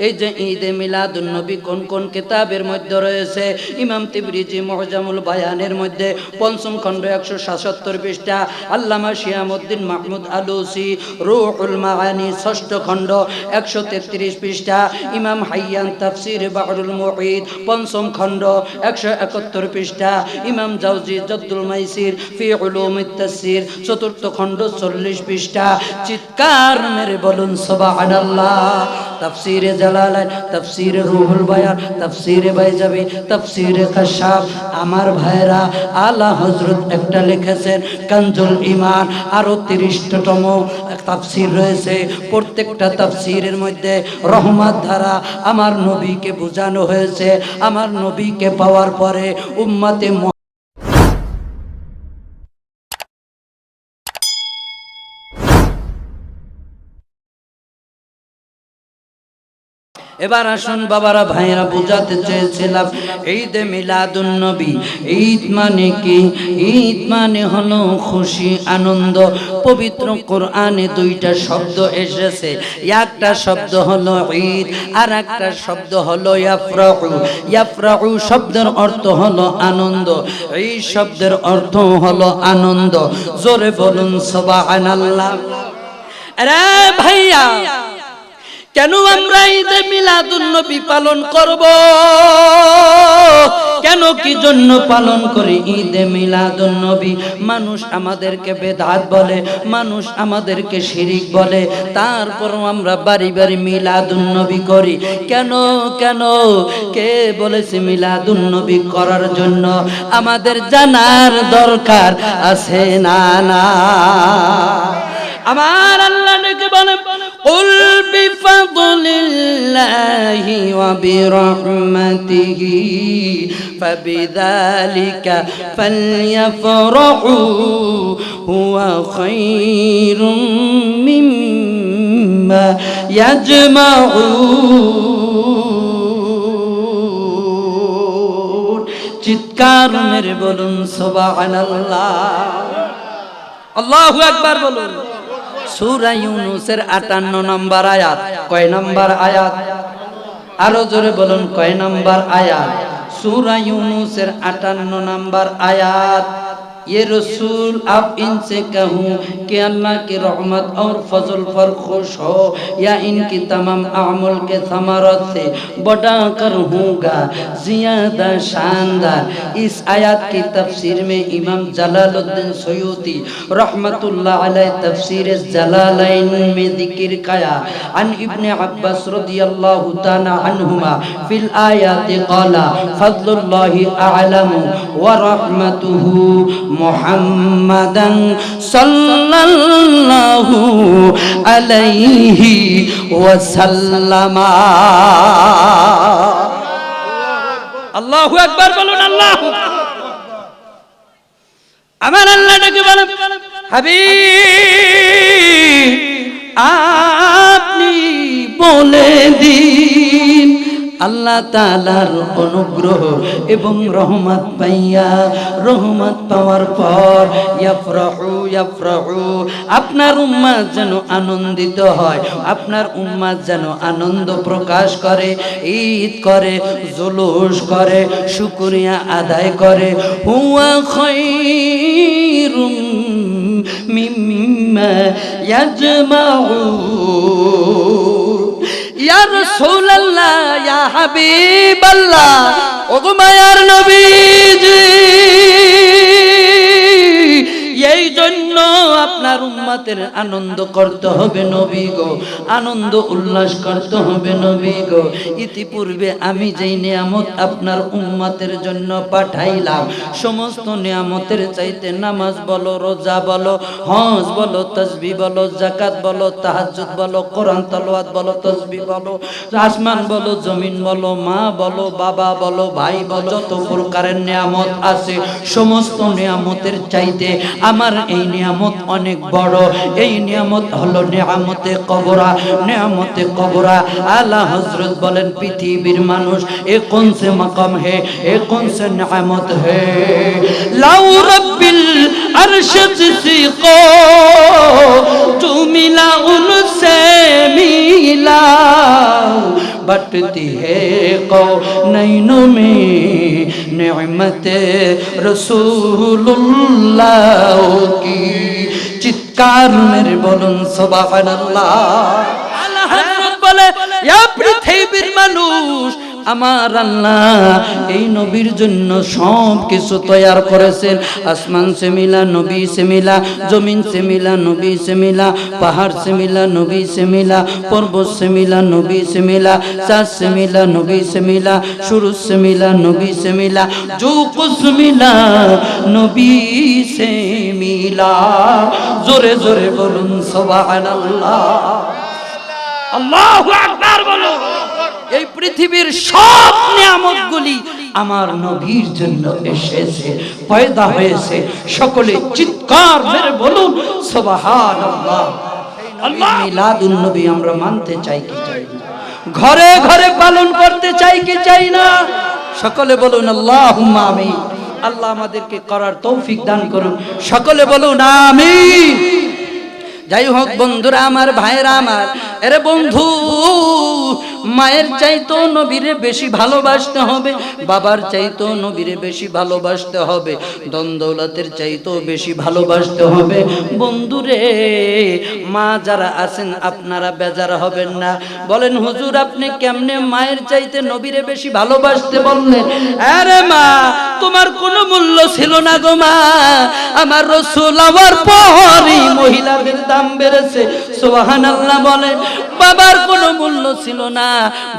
এই যে ঈদে মিলাদুন নবী কোন কোন কিতাবের মধ্যে রয়েছে? ইমাম তিবরিজি মুহজামুল বায়ানের মধ্যে পঞ্চম খণ্ড 177 পৃষ্ঠা, আল্লামা শিয়ামউদ্দিন মাহমুদ আলুসি রুহুল মাআনি ষষ্ঠ খণ্ড 133 পৃষ্ঠা, ইমাম হাইয়ান তাফসির বাহরুল মুহিত পঞ্চম খণ্ড 171 পৃষ্ঠা, ইমাম জাওজি জাদ্দুল মাইসির ফি উলুমিত তাফসির চতুর্থ খণ্ড 40 পৃষ্ঠা। চিৎকার মেরে বলুন সুবহানাল্লাহ। তাফসিরে জালালাইন, তাফসিরে রুহুল বায়ান, তাফসিরে বাইজাবি, তাফসিরে কাশাফ। আমার ভাইরা, আলা হযরত একটা লিখেছেন কানজুল ঈমান, আরো 30তম তাফসির রয়েছে। প্রত্যেকটা তাফসিরের মধ্যে রহমত ধারা আমার নবীকে বোঝানো হয়েছে। আমার নবীকে পাওয়ার পরে উম্মতে এবার আসুন বাবারা, ভাইরা, বুঝাতে চেয়েছিলাম ঈদে মিলাদুন নবী, ঈদ মানে কি? ঈদ মানে হলো খুশি, আনন্দ। পবিত্র কোরআনে দুইটা শব্দ এসেছে, একটা শব্দ হলো ঈদ আর একটা শব্দ হলো ইয়াফরাহু। ইয়াফরাহু শব্দের অর্থ হলো আনন্দ, ঈদ শব্দের অর্থ হলো আনন্দ। জোরে বলুন সুবহানাল্লাহ। আরে ভাইয়া, কেন আমরা ঈদে মিলাদুন নবী পালন করব? কেন কি জন্য পালন করি ঈদে মিলাদুন নবী? মানুষ আমাদেরকে বেদাত বলে, মানুষ আমাদেরকে শিরিক বলে, তারপরও আমরা বাড়ি বাড়ি মিলাদুন নবী করি। কেন কেন? কে বলেছে মিলাদুন নবী করার জন্য? আমাদের জানার দরকার আছে না না? আমার আল্লাহ নাকি বলে, কুল বিফাদলিল্লাহি ওয়া বিরহমাতিহি ফাবিযালিকা ফালইফরাহু হুয়া খায়রুম মিম্মা ইয়াজমাউন। চিৎকার মেরে বলুন সুবহানাল্লাহ। আল্লাহু আকবার বলুন। সূরা ইউনূসের 58 নম্বর আয়াত। কয় নম্বর আয়াত? আরো জোরে বলুন, কয় নম্বর আয়াত? সূরা ইউনূসের 58 নম্বর आयात। ये रसूल आप इनसे कहूँ कि अल्लाह की रहमत और फजल पर खुश हो या इनकी तमाम अमल के थमरत से बढ़ाकर होगा ज़ियादा शानदार। इस आयत की तफसीर में इमाम जलालुद्दीन सयूती रहमतुल्लाह अलैह तफसीर जलालैन में जिक्र किया अन इब्न अब्बास रदियल्लाहु ताला अन्हुमा फिल आयत क़ाला फज़लुल्लाहि अअलमु व रहमतुहु मुहम्मदन सल्लल्लाहु अलैहि वसल्लम। আল্লাহু আকবার বলুন। আল্লাহু আমার আল্লাহকে বলেন, হাবিব আপনি বলে দিন আল্লাহ তাআলার অনুগ্রহ এবং রহমত পাইয়া, রহমত পাওয়ার পর ইয়াফরাহু ইয়াফরাহু, আপনার উম্মত যেন আনন্দিত হয়, আপনার উম্মত যেন আনন্দ প্রকাশ করে, ঈদ করে, জুলুস করে, শুকরিয়া আদায় করে। হুয়া খায়রুম মিম্মা ইয়াজমাউন। ইয়া রাসূলুল্লাহ, ইয়া হাবিবাল্লাহ, ওগো মায়ার নবীজি, এই জন্য আপনার উম্মতের আনন্দ করতে হবে নবী গো, আনন্দ উল্লাস করতে হবে নবী গো। ইতিপূর্বে আমি যেই নিয়ামত আপনার উম্মতের জন্য পাঠাইলাম, সমস্ত নিয়ামতের চাইতে নামাজ বলো, রোজা বলো, হজ বলো, তাসবিহ বলো, যাকাত বলো, তাহাজ্জুদ বলো, কোরআন তেলাওয়াত বলো, তাসবিহ বলো, আসমান বলো, জমিন বলো, মা বলো, বাবা বলো, ভাই বলো, যত প্রকারের নিয়ামত আছে সমস্ত নিয়ামতের চাইতে আমার এই নিয়ামত অনেক বড়। এই নিয়ামত হলো নিয়ামতে কবরা। নিয়ামতে কবরা আলা হযরত বলেন পৃথিবীর মানুষ এ কোন সে মাকাম হে, এ কোন সে নিয়ামত হে। লাউ রব্বিল আরশ সিকো তু মিলা উনসে মিলা बटती है कौनैनों में नेमते रसूलुल्लाह की। चित्कार मेरे बोलूं सुबहानाल्लाह। आला हज़रत बोले या पृथ्वीर मानुष আমার আল্লাহ এই নবীর জন্য সব কিছু তৈয়ার করেছেন। আসমান সে মিলা নবী সে মিলা, জমিন সে মিলা নবী সে মিলা, পাহাড় সে মিলা নবী সে মিলা, পর্বত সে মিলা নবী সে মিলা, চাঁদ সে মিলা নবী সে মিলা, সূরজ সে মিলা নবী সে মিলা, जो कुछ मिला নবী সে মিলা। জোরে জোরে বলুন সুবহানাল্লাহ। আল্লাহু আকবার বলো। এই পৃথিবীর সব নিয়ামতগুলি আমার নবীর জন্য এসেছে, পয়দা হয়েছে। সকলে চিৎকার মেরে বলুন সুবহানাল্লাহ। আল্লাহ মিলাদুন নবী আমরা মানতে চাই কি চাই না? ঘরে ঘরে পালন করতে চাই কি চাই না? সকলে বলুন আল্লাহুম্মা আমিন। আল্লাহ আমাদেরকে করার তৌফিক দান করুন। সকলে বলুন আমিন। যাই হোক বন্ধুরা আমার, ভাইরা আমার, আরে বন্ধু, মায়ের চাইতো নবীরে বেশি ভালোবাসতে হবে, বাবার চাইতো নবীরে বেশি ভালোবাসতে হবে, ধন দৌলতের চাইতো বেশি ভালোবাসতে হবে। বন্ধুরে, মা যারা আছেন আপনারা বেজার হবেন না। বলেন হুজুর আপনি কেমনে মায়ের চাইতে নবীরে বেশি ভালোবাসতে বললেন? আরে মা, তোমার কোনো মূল্য ছিল না গো মা। আমার রাসূল আমার পরই মহিলাদের দাম বেড়েছে। সুবহানাল্লাহ বলেন। বাবার কোনো মূল্য ছিল না।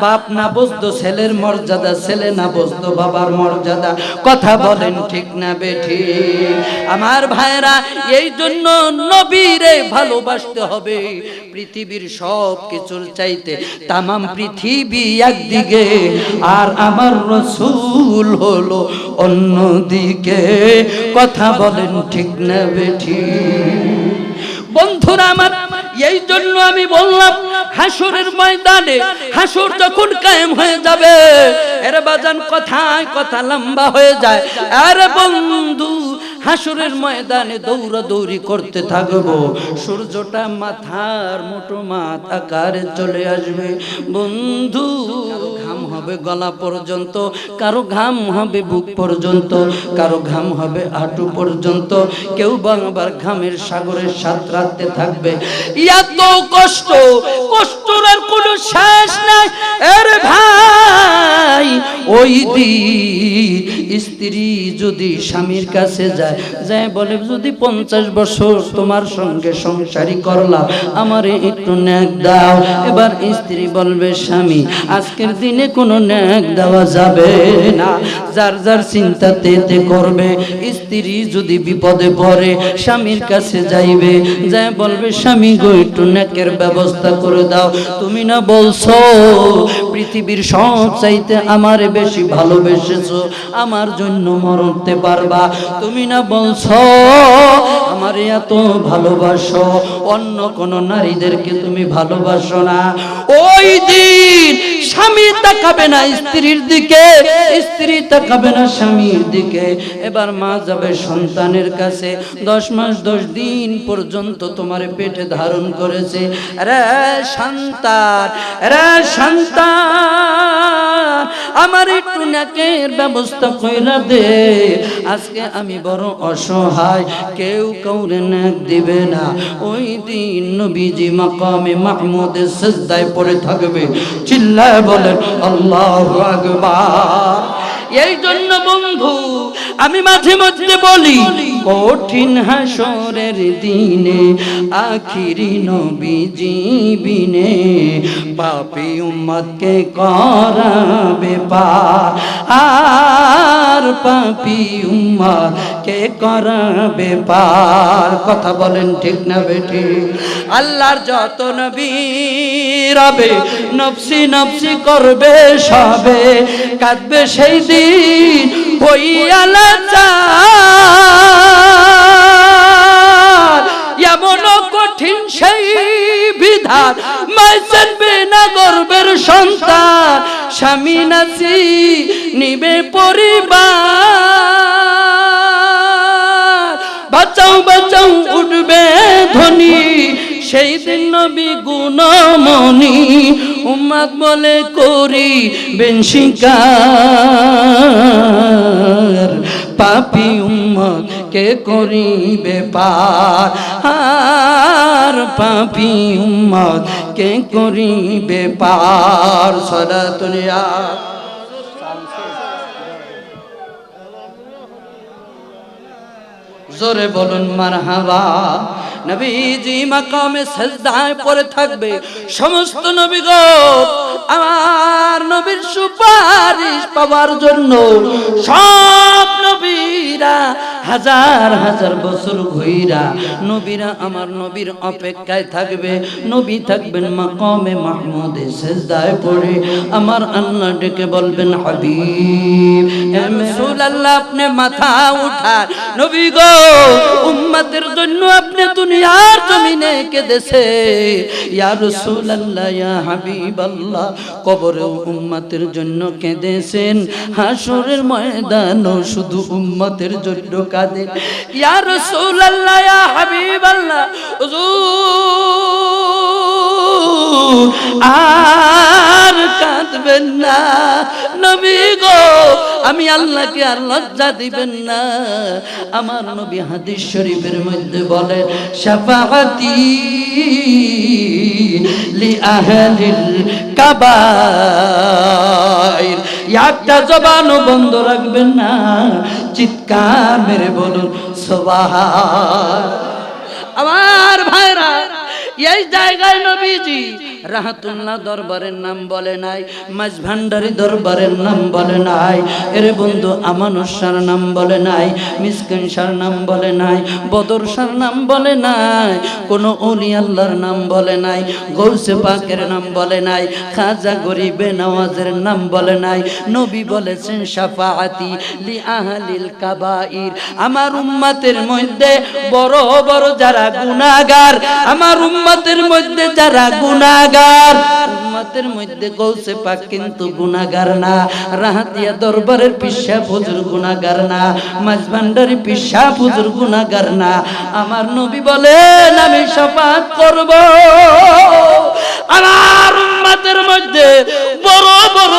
বাপ না বুঝতো ছেলের মর্যাদা, ছেলে না বুঝতো বাবার মর্যাদা। কথা বলেন ঠিক না বেঠিক? আমার ভাইরা, এই জন্য নবীরে ভালোবাসতে হবে পৃথিবীর সব কিছুর চাইতে। তামাম পৃথিবী একদিকে আর আমার রাসূল হলো অন্যদিকে। কথা বলেন ঠিক না বেঠিক? বন্ধুরা আমার, এই জন্য আমি বললাম হাসরের ময়দানে, হাসর যখন কায়েম হয়ে যাবে, এর বাজান কথায় কথা লম্বা হয়ে যায়। আরে বন্ধু, হাসরের ময়দানে দৌড়াদৌড়ি করতে থাকবো, সূর্যটা মাথার মুঠো মাথা আকারে চলে আসবে। বন্ধু, ঘাম হবে গলা পর্যন্ত, কারো ঘাম হবে বুক পর্যন্ত, কারো ঘাম হবে হাঁটু পর্যন্ত, কেউ বারবার ঘামের সাগরের স্বাদ রাখতে থাকবে। এত কষ্ট, কষ্টের আর কোনো শেষ নাই। আরে ভাই, ওই দিন স্ত্রী যদি স্বামীর কাছে যায়, যায় বলে যদি 50 বছর তোমার সঙ্গে সংসারী করলাম, আমারে একটু ন্যাক দাও। এবার স্ত্রী বলবে স্বামী আজকের দিনে কোনো ন্যাক দেওয়া যাবে না। যার যার চিন্তা তেতে করবে। স্ত্রী যদি বিপদে পড়ে স্বামীর কাছে যাইবে, যায় বলবে স্বামী গো একটু ন্যাকের ব্যবস্থা করে দাও। তুমি না বলছো পৃথিবীর সব চাইতে আমারে বেশি ভালোবেসেছো, আমার জন্য মরতে পারবা। তুমি না বলছো আমারে এত ভালোবাসো, অন্য কোন নারীদেরকে তুমি ভালোবাসো না। ওই দিন স্বামী তাকাবে না স্ত্রীর দিকে, স্ত্রী তাকাবে না স্বামীর দিকে। এবার মা যাবে সন্তানের কাছে, 10 মাস 10 দিন পর্যন্ত তোমার পেটে ধারণ করেছে। রে সন্তান, রে সন্তান, আমার একটু ন্যাকের ব্যবস্থা কইরা দে। আজকে আমি বড় অসহায়, কেউ কাউরে ন্যাক দিবে না। ওই দিন নবীজি মাকামে মাহমুদের সিজদায় পড়ে থাকবে। চিল্লায় বলেন আল্লাহু আকবার। এই জন্য বন্ধু আমি মাঝে মধ্যে বলি, কঠিন হাসরের দিনে আখিরি নবীজি বিনে পাপী উম্মতকে করাবে পার, আর পাপী উম্মতকে করাবে পার। কথা বলেন ঠিক না বেঠিক? আল্লাহর যত নবী রবে নফসি নফসি করবে সবে, কাঁদবে সেই দিন হইয়া লাচার। এমন কঠিন সেই বিধান, মায় জানবে না গর্বের সন্তান, স্বামী নাসি নিবে পরিবার, বাঁচাও বাঁচাও উঠবে ধ্বনি, সেই দিন নবী গুণমণি উম্মত বলে করিবেন স্বীকার, পাপী উম্মত কে করিবে পার, আর পাপী উম্মত কে করিবে পার। সালাতুল ইয়া জোরে বলুন মারহাবা। নবীজি মাকামে সাজদায় পড়ে থাকবে, সমস্ত নবীগণ আমার নবীর সুপারিশ পাওয়ার জন্য সব নবীরা হাজার হাজার বছর ঘুইরা নবীরা আমার নবীর অপেক্ষায় থাকবে। নবী থাকবেন মাকামে মাহমুদে সাজদায় পড়ে, আমার আল্লাহ ডেকে বলবেন হাবিব হে রাসূলুল্লাহ আপনি মাথা উঠান, নবী গো উম্মতের জন্য আপনি দুনিয়ার জমিনে কেঁদেছে, ইয়া রাসূলুল্লাহ ইয়া হাবিবাল্লাহ কবরে উম্মতের জন্য কেঁদেছেন, হাসরের ময়দানও শুধু উম্মতের জন্য কাঁদেন, ইয়া রাসূলুল্লাহ ইয়া হাবিবাল্লাহ হুজুর আর কাঁদবেন না, নবী গো আমি আল্লাহকে আর লজ্জা দিবেন না। আমার নবী হাদিস শরীফের মধ্যে বলেন শাফাআতি লি আহলিল কাবাইর, একটা জবানও বন্ধ রাখবেন না, চিৎকার মেরে বলুন সুবহান। আমার ভাইরা এই জায়গায় নবীজি রাহাতুল্লাহ দরবারের নাম বলে নাই, মাঝ ভান্ডারি দরবারের নাম বলে নাই, এর বন্ধু আমানুর শাহর নাম বলে নাই, মিসকিন শাহর নাম বলে নাই, বদর শাহর নাম বলে নাই, কোন ওলি আল্লাহর নাম বলে নাই, গৌসে পাকের নাম বলে নাই, খাজা গরিবে নওয়াজের নাম বলে নাই। নবী বলেছেন শাফাআতি লি আহলিল কাবাইর, আমার উম্মতের মধ্যে বড় বড় যারা গুনাহগার, আমার উম্মতের মধ্যে যারা গুনাহগার, উম্মতের মধ্যে গৌসে পাক কিন্তু গুনাহগার না, রাহাতিয়া দরবারের পিশাব হুজুর গুনাহগার না, মাঝ ভান্ডারি পিশাব হুজুর গুনাহগার না। আমার নবী বলেন আমি শাফাআত করব আমার উম্মতের মধ্যে বড় বড়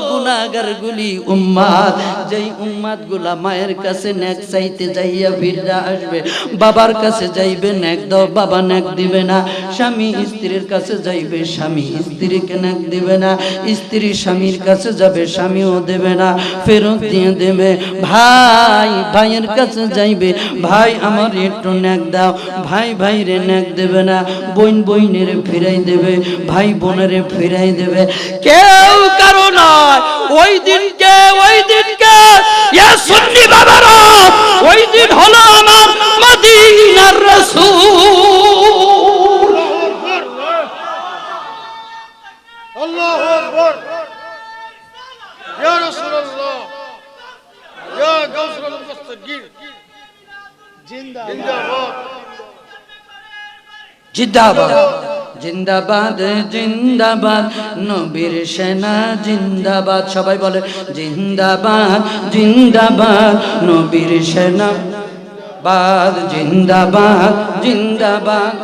গুনাহগার গুলি উম্মত, যেই উম্মত গুলা মায়ের কাছে নেক চাইতে যাইয়া ফিরে আসবে, বাবার কাছে যাইবে নেক দাও বাবা নেক দিবে না, স্বামী স্ত্রীর কাছে যাইবে স্বামী স্ত্রীকে নেক দিবে না, স্ত্রী স্বামীর কাছে যাবে স্বামীও দেবে না, ফেরত দিয়ে দেবে, ভাই ভাইয়ের কাছে যাইবে ভাই আমার একটু নেক দাও, ভাই ভাইরে নেক দেবে না, বোন বোনের ফিরাই দেবে, ভাই বোনের ফিরাই দেবে, কেউ কারো নয়। ওই দিনকে ইয়া সুন্নি বাবারা ওই দিন হলো আমার মদিনার রাসূল। আল্লাহু আকবার, ইয়া রাসূলুল্লাহ, ইয়া গাউসুল মুস্তাগীর, জিন্দাবাদ জিন্দাবাদ জিন্দাবাদ জিন্দাবাদ নবীর সেনা জিন্দাবাদ, সবাই বলে জিন্দাবাদ জিন্দাবাদ নবীর সেনা বাদ, জিন্দাবাদ জিন্দাবাদ।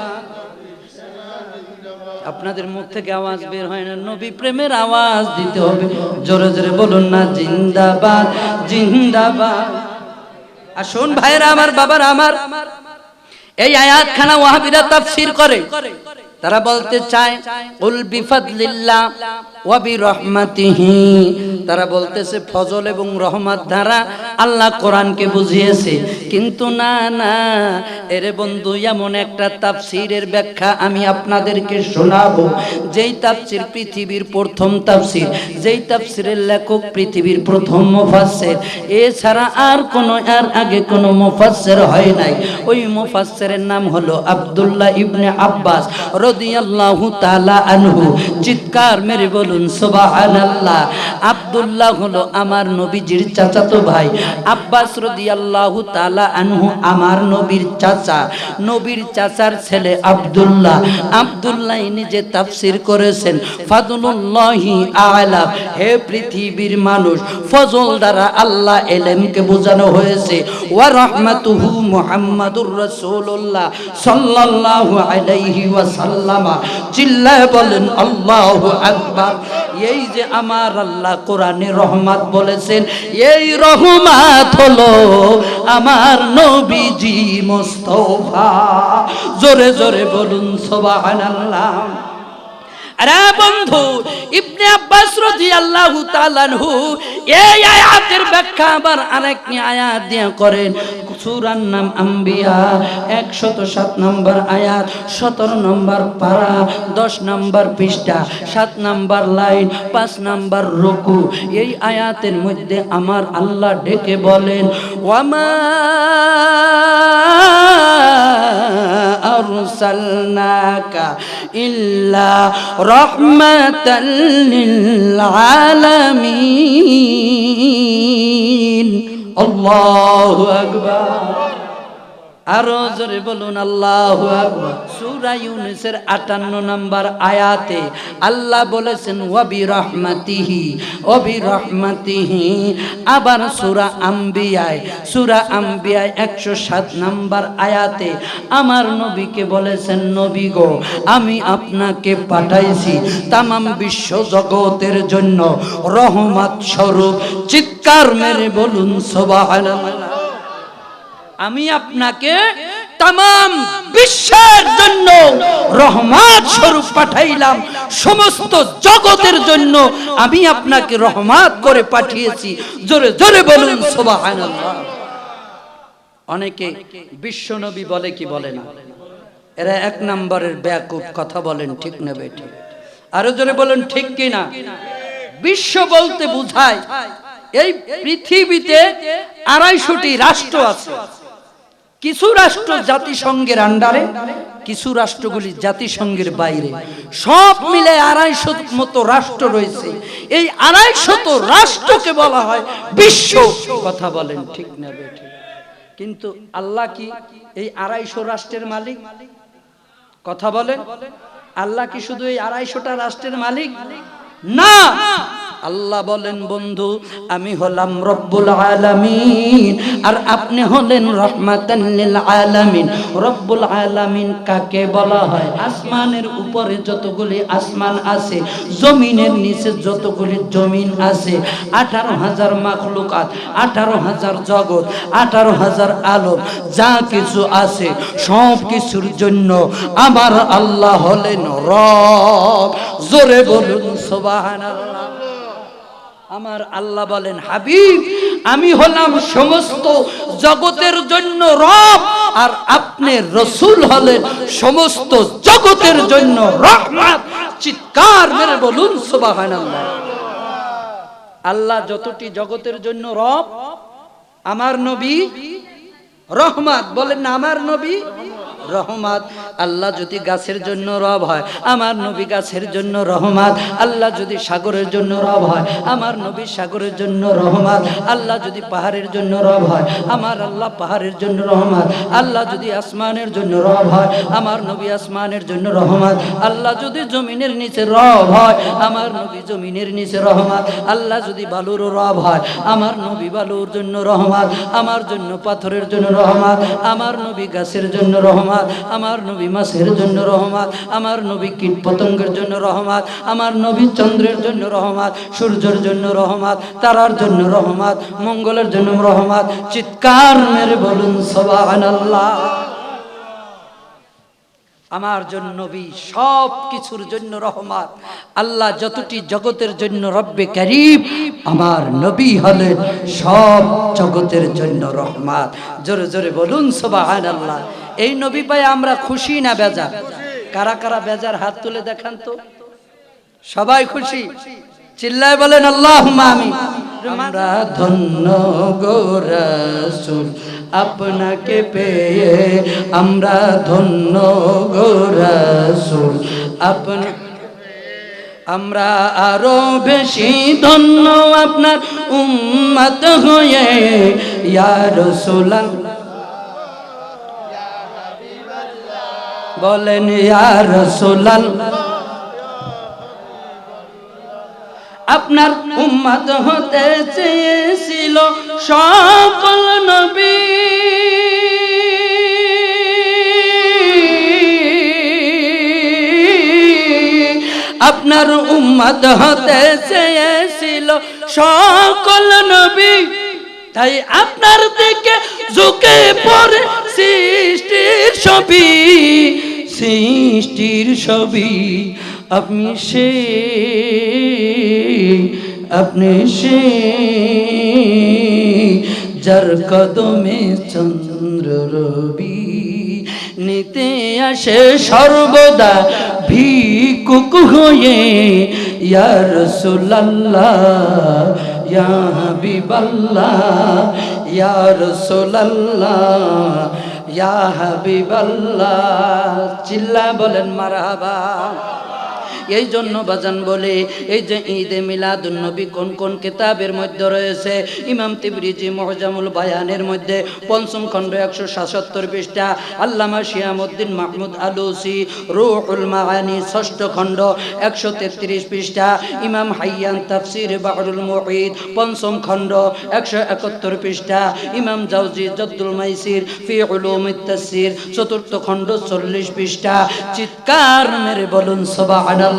আপনাদের মুখ থেকে আওয়াজ বের হয় না, নবী প্রেমের আওয়াজ দিতে হবে, জোরে জোরে বলুন না জিন্দাবাদ জিন্দাবাদ। আসুন ভাইরা আমার বাবারা আমার, এই আয়াতখানা ওয়াহাবিরা তাফসীর করে, তারা বলতে চায় কুল বিফাদলিল্লাহ ওয়া বিরহমাতিহি, তারা বলতেছে ফজল এবং রহমত দ্বারা আল্লাহ কোরআনকে বুঝিয়েছে, কিন্তু না না এরে বন্ধু এমন একটা তাফসীরের ব্যাখ্যা আমি আপনাদেরকে শোনাবো, যেই তাফসীর পৃথিবীর প্রথম তাফসীর, যেই তাফসীরের লেখক পৃথিবীর প্রথম মুফাসসির, এছাড়া আর আগে কোনো মুফাসসির হয় নাই। ওই মুফাসসিরের নাম হলো আব্দুল্লাহ ইবনে আব্বাস রাদিয়াল্লাহু তাআলা আনহু। চিৎকার মেরে বলুন সুবহানাল্লাহ। আব্দুল্লাহ হলো আমার নবীজির চাচাতো ভাই, আব্বাস রাদিয়াল্লাহু তাআলা আনহু আমার নবীর চাচা, নবীর চাচার ছেলে আব্দুল্লাহ, আব্দুল্লাহ নিজে তাফসীর করেছেন ফাদলুল্লাহি আ'লা, হে পৃথিবীর মানুষ, ফজল দ্বারা আল্লাহ ইলমকে বোঝানো হয়েছে, ওয়া রাহমাতুহু মুহাম্মাদুর রাসূলুল্লাহ সাল্লাল্লাহু আলাইহি ওয়াসাল্লাম। চিল্লায় বলেন আল্লাহু আকবার। এই যে আমার আল্লাহ কোরআনে রহমত বলেছেন, এই রহমত হলো আমার নবীজি মুস্তাফা। জোরে জোরে বলুন সুবহানাল্লাহ। আরে বন্ধু, ইবনে আব্বাস রাদিয়াল্লাহু তাআলা আনহু এই আয়াতের ব্যাখ্যা আবার আরেক আয়াত দিয়ে করেন। সূরার নাম আম্বিয়া, 107 নম্বর আয়াত, 17 নম্বর পারা, 10 নম্বর পৃষ্ঠা, 7 নম্বর লাইন, 5 নম্বর রুকু। এই আয়াতের মধ্যে আমার আল্লাহ ডেকে বলেন, ওয়ামা আরসালনাকা ইল্লা রাহমাতাল লিল আলামিন। আল্লাহু আকবার। আরো জোরে বলুন আল্লাহু আকবার। সূরা ইউনূসের 58 নম্বর আয়াতে আল্লাহ বলেছেন ওয়া বিরহমাতিহি, ওয়া বিরহমাতিহি। আবার সূরা আম্বিয়ায়, সূরা আম্বিয়ায় 107 নম্বর আয়াতে আমার নবীকে বলেছেন, নবী গো, আমি আপনাকে পাঠাইছি তামাম বিশ্ব জগতের জন্য রহমত স্বরূপ। চিৎকার মেরে বলুন সুবহানাল্লাহ। আমি আপনাকে তামাম বিশ্বের জন্য রহমত স্বরূপ পাঠাইলাম, সমস্ত জগতের জন্য আমি আপনাকে রহমত করে পাঠিয়েছি। জোরে জোরে বলুন সুবহানাল্লাহ। অনেকে বিশ্ব নবী বলে কি বলে না? এরা 1 নম্বরের বেয়াকুব। কথা বলেন ঠিক না বেঠিক? আরো জোরে বলেন ঠিক কি না? বিশ্ব বলতে বোঝায় এই পৃথিবীতে 250টি রাষ্ট্র আছে। কিছু রাষ্ট্র জাতিসংঘের আন্ডারে, কিছু রাষ্ট্রগুলি জাতিসংঘের বাইরে, সব মিলে 250 মতো রাষ্ট্র রয়েছে। এই 250 রাষ্ট্রকে বলা হয় বিশ্ব। কথা বলেন ঠিক না বেঠিক? কিন্তু আল্লাহ কি এই 250 রাষ্ট্রের মালিক? কথা বলেন, আল্লাহ কি শুধু এই 250টা রাষ্ট্রের মালিক? না, আল্লাহ বলেন, বন্ধু আমি হলাম রব্বুল আলামিন আর আপনি হলেন রহমাতান লিল আলামিন। রব্বুল আলামিন কাকে বলা হয়? আসমানের উপরে যতগুলি আসমান আছে, জমিনের নিচে যতগুলি জমিন আছে, 18,000 মাখলুকাত, 18,000 জগৎ, 18,000 আলম, যা কিছু আছে সব কিছুর জন্য আমার আল্লাহ হলেন রব। জোরে বলুন সুবহানাল্লাহ। আমার আল্লাহ বলেন, হাবিব আমি হলাম সমস্ত জগতের জন্য রব আর আপনি রাসূল হলেন সমস্ত জগতের জন্য রহমত। চিৎকার মেরে বলুন সুবহানাল্লাহ। আল্লাহ যতটি জগতের জন্য রব, আমার নবী রহমত। বলেন না, আমার নবী রহমত। আল্লাহ যদি গাছের জন্য রব হয়, আমার নবী গাছের জন্য রহমত। আল্লাহ যদি সাগরের জন্য রব হয়, আমার নবী সাগরের জন্য রহমত। আল্লাহ যদি পাহাড়ের জন্য রব হয়, আমার আল্লাহ পাহাড়ের জন্য রহমত। আল্লাহ যদি আসমানের জন্য রব হয়, আমার নবী আসমানের জন্য রহমত। আল্লাহ যদি জমিনের নিচে রব হয়, আমার নবী জমিনের নিচে রহমত। আল্লাহ যদি বালুর রব হয়, আমার নবী বালুর জন্য রহমত। আমার জন্য পাথরের জন্য রহমত। আমার নবী গাছের জন্য রহমত। আমার নবী মাছের জন্য রহমত। আমার নবী কীট পতঙ্গের জন্য রহমত। আমার নবী চন্দ্রের জন্য রহমত, সূর্যের জন্য রহমত, তারার জন্য রহমত, মঙ্গলের জন্য রহমত। চিৎকার মেরে বলুন সুবহানাল্লাহ। আমার জন্য নবী সব কিছুর জন্য রহমত। আল্লাহ যতটি জগতের জন্য রব্বে কারীম, আমার নবী হলেন সব জগতের জন্য রহমত। জোরে জোরে বলুন সুবহানাল্লাহ। এই নবী পাই আমরা খুশি না বেজার? কারা কারা বেজার হাত তুলে দেখান তো। সবাই খুশি? চিল্লায় বলেন আল্লাহুম্মা আমিন। আমরা ধন্য গো রাসূল আপনাকে পেয়ে, আমরা ধন্য গো রাসূল আপনা আমরা আরো বেশি ধন্য আপনার উম্মত হয়ে ইয়া রাসূলুল্লাহ বলেন ইয়া রাসূলুল্লাহ আপনার উম্মত হতে চেয়েছিল সকল নবী আপনার উম্মত হতে চেয়েছিল সকল নবী তাই আপনার দিকে ঝুঁকে পড়ে সৃষ্টির ছবি আপনি সে যার কদমে চন্দ্র রবি নিতে আসে সর্বদা ভিক্ষুক হয়ে ইয়া রাসূলুল্লাহ ইয়া হাবিবাল্লাহ ইয়া রাসূলুল্লাহ ইয়া হাবিবাল্লাহ চিল্লা বলেন মারহাবা এই জন্য বাজান বলে এই যে ঈদে মিলাদুন নবী কোন কোন কিতাবের মধ্যে রয়েছে ইমাম তিবরিজি মুহজামুল বায়ানের মধ্যে পঞ্চম খণ্ড 177 পৃষ্ঠা আল্লামা শিয়ামউদ্দিন মাহমুদ আলুসি রুহুল মাআনি ষষ্ঠ খণ্ড 133 পৃষ্ঠা ইমাম হাইয়ান তাফসীর বাহরুল মুহিত পঞ্চম খণ্ড 171 পৃষ্ঠা ইমাম জাওজি জাদ্দুল মাইসির ফি উলুমিত তাফসীর চতুর্থ খণ্ড 40 পৃষ্ঠা চিৎকার মেরে বলুন সুবহানাল্লাহ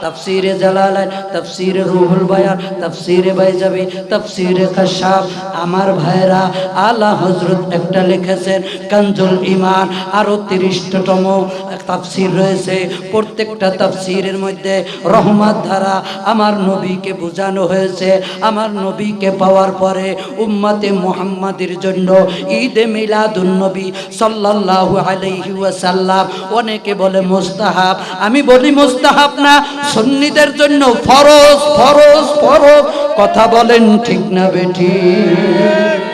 তাফসীরে জালালাইন তাফসীরে রুহুল বায়ান তাফসীরে বাইজাবি তাফসীরে কাশাফ আমার ভাইরা আলা হযরত একটা লিখেছেন কানজুল ঈমান আরো 30তম তাফসীর রয়েছে প্রত্যেকটা তাফসীরের মধ্যে রহমত ধারা আমার নবীকে বোঝানো হয়েছে আমার নবীকে পাওয়ার পরে উম্মতে মুহাম্মাদের জন্য ঈদে মিলাদুন নবী সাল্লাল্লাহু আলাইহি ওয়াসাল্লাম অনেকে বলে মুস্তাহাব আমি বলি মুস্তাহাব না সুন্নিদের জন্য ফরজ ফরজ ফরজ কথা বলেন ঠিক না বেঠিক